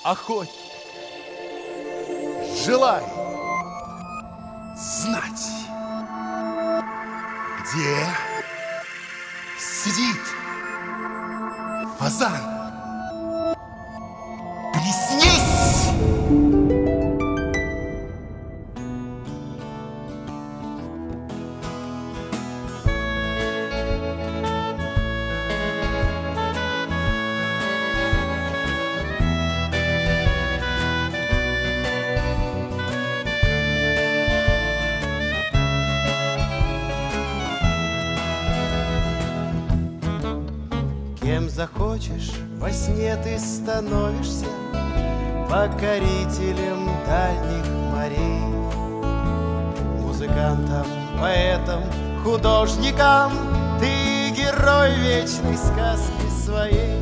охотник, желай знать, где сидит фазан. Приснись! Кем захочешь, во сне ты становишься покорителем дальних морей, музыкантом, поэтом, художником. Ты герой вечной сказки своей.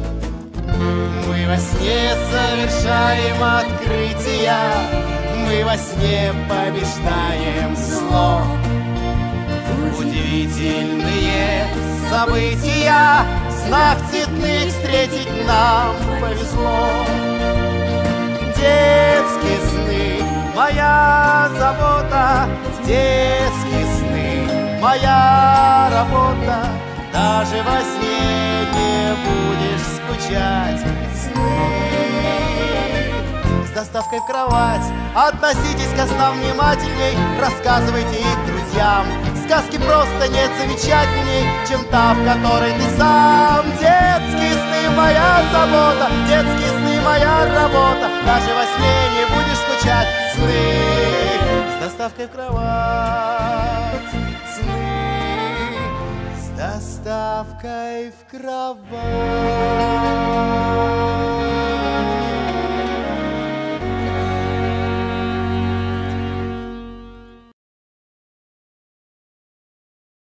Мы во сне совершаем открытия, мы во сне побеждаем зло. Удивительные события в снах цветных встретить нам повезло. Детские сны, моя забота, детские сны, моя работа. Даже во сне не будешь скучать. Сны с доставкой в кровать. Относитесь ко снам внимательней, рассказывайте их друзьям. Сказки просто нет замечательней, чем та, в которой ты сам. Детские сны, моя забота, детские сны, моя работа. Даже во сне не будешь скучать. Сны с доставкой в кровать. Сны с доставкой в кровать.